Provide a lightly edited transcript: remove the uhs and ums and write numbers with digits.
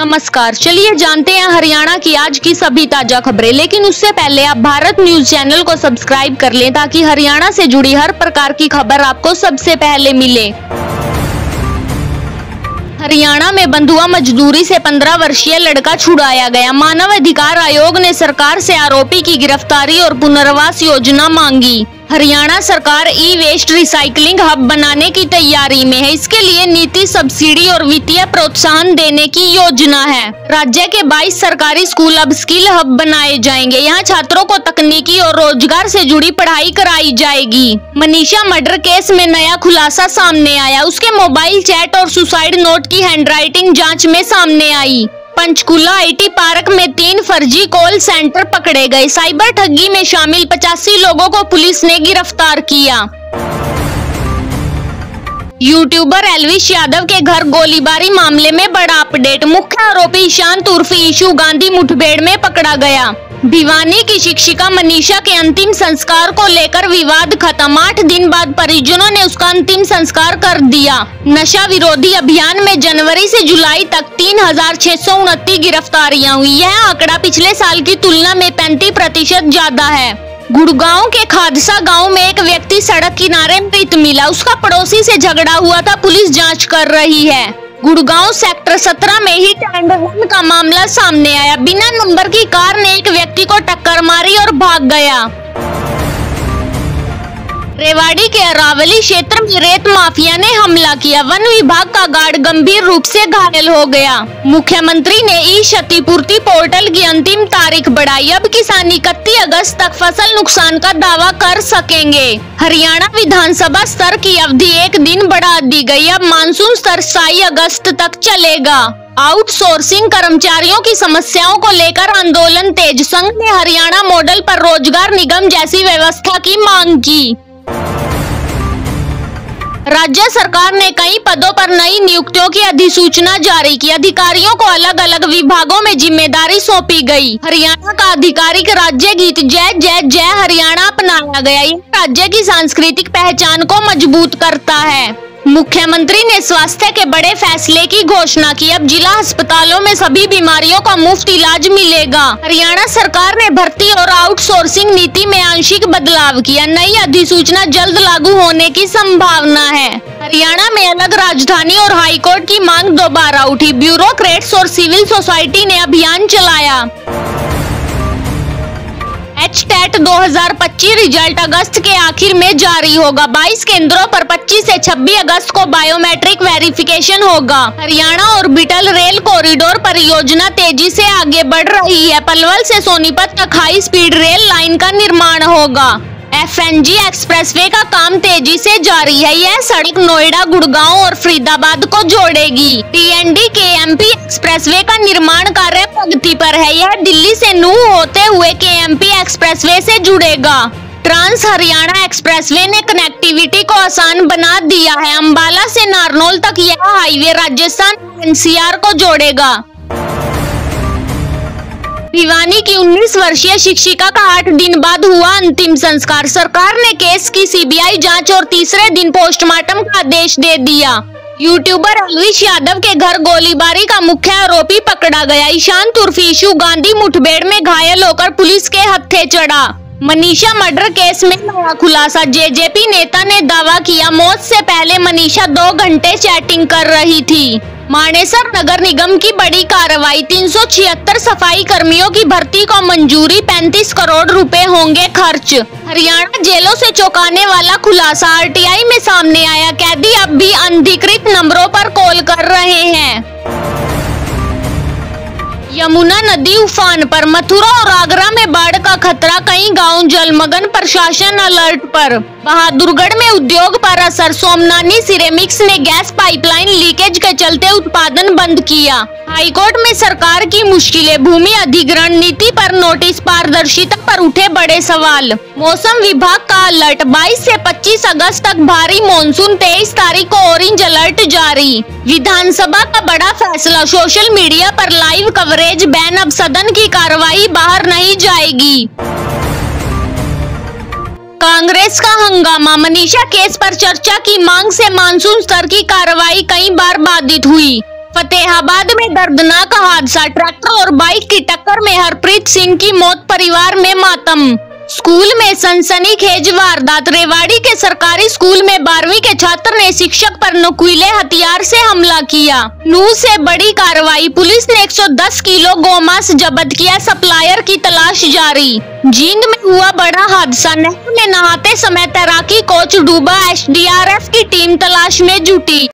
नमस्कार, चलिए जानते हैं हरियाणा की आज की सभी ताजा खबरें। लेकिन उससे पहले आप भारत न्यूज चैनल को सब्सक्राइब कर लें ताकि हरियाणा से जुड़ी हर प्रकार की खबर आपको सबसे पहले मिले। हरियाणा में बंधुआ मजदूरी से 15 वर्षीय लड़का छुड़ाया गया। मानव अधिकार आयोग ने सरकार से आरोपी की गिरफ्तारी और पुनर्वास योजना मांगी। हरियाणा सरकार ई वेस्ट रिसाइकलिंग हब बनाने की तैयारी में है। इसके लिए नीति, सब्सिडी और वित्तीय प्रोत्साहन देने की योजना है। राज्य के 22 सरकारी स्कूल अब स्किल हब बनाए जाएंगे। यहाँ छात्रों को तकनीकी और रोजगार से जुड़ी पढ़ाई कराई जाएगी। मनीषा मर्डर केस में नया खुलासा सामने आया। उसके मोबाइल चैट और सुसाइड नोट की हैंडराइटिंग जांच में सामने आई। पंचकूला आईटी पार्क में 3 फर्जी कॉल सेंटर पकड़े गए। साइबर ठगी में शामिल 85 लोगों को पुलिस ने गिरफ्तार किया। यूट्यूबर एल्विश यादव के घर गोलीबारी मामले में बड़ा अपडेट। मुख्य आरोपी ईशांत उर्फ ईशू गांधी मुठभेड़ में पकड़ा गया। भिवानी की शिक्षिका मनीषा के अंतिम संस्कार को लेकर विवाद खत्म। 8 दिन बाद परिजनों ने उसका अंतिम संस्कार कर दिया। नशा विरोधी अभियान में जनवरी से जुलाई तक 3629 गिरफ्तारियां हुई। यह आंकड़ा पिछले साल की तुलना में 35% ज्यादा है। गुड़गांव के खादसा गांव में एक व्यक्ति सड़क किनारे मृत मिला। उसका पड़ोसी से झगड़ा हुआ था। पुलिस जांच कर रही है। गुड़गांव सेक्टर 17 में हिट एंड रन का मामला सामने आया। बिना नंबर की कार ने एक व्यक्ति को टक्कर मारी और भाग गया। रेवाड़ी के अरावली क्षेत्र में रेत माफिया ने हमला किया। वन विभाग का गार्ड गंभीर रूप से घायल हो गया। मुख्यमंत्री ने ई क्षतिपूर्ति पोर्टल की अंतिम तारीख बढ़ाई। अब किसान 31 अगस्त तक फसल नुकसान का दावा कर सकेंगे। हरियाणा विधानसभा स्तर की अवधि 1 दिन बढ़ा दी गई। अब मानसून स्तर 27 अगस्त तक चलेगा। आउटसोर्सिंग कर्मचारियों की समस्याओं को लेकर आंदोलन तेज। संघ ने हरियाणा मॉडल पर रोजगार निगम जैसी व्यवस्था की मांग की। राज्य सरकार ने कई पदों पर नई नियुक्तियों की अधिसूचना जारी की। अधिकारियों को अलग अलग विभागों में जिम्मेदारी सौंपी गई। हरियाणा का आधिकारिक राज्य गीत जय जय जय हरियाणा अपनाया गया। यह राज्य की सांस्कृतिक पहचान को मजबूत करता है। मुख्यमंत्री ने स्वास्थ्य के बड़े फैसले की घोषणा की। अब जिला अस्पतालों में सभी बीमारियों का मुफ्त इलाज मिलेगा। हरियाणा सरकार ने भर्ती और आउटसोर्सिंग नीति में आंशिक बदलाव किया। नई अधिसूचना जल्द लागू होने की संभावना है। हरियाणा में अलग राजधानी और हाईकोर्ट की मांग दोबारा उठी। ब्यूरोक्रेट्स और सिविल सोसाइटी ने अभियान चलाया। HTET 2025 रिजल्ट अगस्त के आखिर में जारी होगा। 22 केंद्रों पर 25 से 26 अगस्त को बायोमेट्रिक वेरिफिकेशन होगा। हरियाणा ऑर्बिटल रेल कॉरिडोर परियोजना तेजी से आगे बढ़ रही है। पलवल से सोनीपत तक हाई स्पीड रेल लाइन का निर्माण होगा। FNG एक्सप्रेसवे का काम तेजी से जारी है। यह सड़क नोएडा, गुड़गांव और फरीदाबाद को जोड़ेगी। TND KMP एक्सप्रेसवे का निर्माण कार्य प्रगति पर है। यह दिल्ली से नूह होते हुए KMP एक्सप्रेसवे से जुड़ेगा। ट्रांस हरियाणा एक्सप्रेसवे ने कनेक्टिविटी को आसान बना दिया है। अंबाला से नारनौल तक यह हाईवे राजस्थान और NCR को जोड़ेगा। भिवानी की 19 वर्षीय शिक्षिका का 8 दिन बाद हुआ अंतिम संस्कार। सरकार ने केस की CBI जांच और तीसरे दिन पोस्टमार्टम का आदेश दे दिया। यूट्यूबर एल्विश यादव के घर गोलीबारी का मुख्य आरोपी पकड़ा गया। ईशांत उर्फ ईशू गांधी मुठभेड़ में घायल होकर पुलिस के हत्थे चढ़ा। मनीषा मर्डर केस में नया खुलासा। JJP नेता ने दावा किया, मौत से पहले मनीषा 2 घंटे चैटिंग कर रही थी। मानेसर नगर निगम की बड़ी कार्रवाई। 376 सफाई कर्मियों की भर्ती को मंजूरी। 35 करोड़ रुपए होंगे खर्च। हरियाणा जेलों से चौंकाने वाला खुलासा। RTI में सामने आया, कैदी अब भी अनधिकृत नंबरों पर कॉल कर रहे हैं। यमुना नदी उफान पर। मथुरा और आगरा में बाढ़ का खतरा। कई गांव जलमग्न। प्रशासन अलर्ट पर। बहादुरगढ़ में उद्योग पर असर। सोमनानी सिरेमिक्स ने गैस पाइपलाइन लीकेज के चलते उत्पादन बंद किया। हाईकोर्ट में सरकार की मुश्किलें। भूमि अधिग्रहण नीति पर नोटिस। पारदर्शिता पर उठे बड़े सवाल। मौसम विभाग का अलर्ट। 22 से 25 अगस्त तक भारी मानसून। 23 तारीख को ऑरेंज अलर्ट जारी। विधानसभा का बड़ा फैसला। सोशल मीडिया पर लाइव कवरेज बैन। अब सदन की कार्रवाई बाहर नहीं जाएगी। कांग्रेस का हंगामा। मनीषा केस पर चर्चा की मांग से मानसून स्तर की कार्रवाई कई बार बाधित हुई। फतेहाबाद में दर्दनाक हादसा, ट्रैक्टर और बाइक की टक्कर में हरप्रीत सिंह की मौत, परिवार में मातम। स्कूल में सनसनीखेज वारदात, रेवाड़ी के सरकारी स्कूल में 12वीं के छात्र ने शिक्षक पर नुकीले हथियार से हमला किया। नूंह से बड़ी कार्रवाई, पुलिस ने 110 किलो गोमांस जब्त किया, सप्लायर की तलाश जारी। जींद में हुआ बड़ा हादसा, नहर में नहाते समय तैराकी कोच डूबा, एसडीआरएफ की टीम तलाश में जुटी।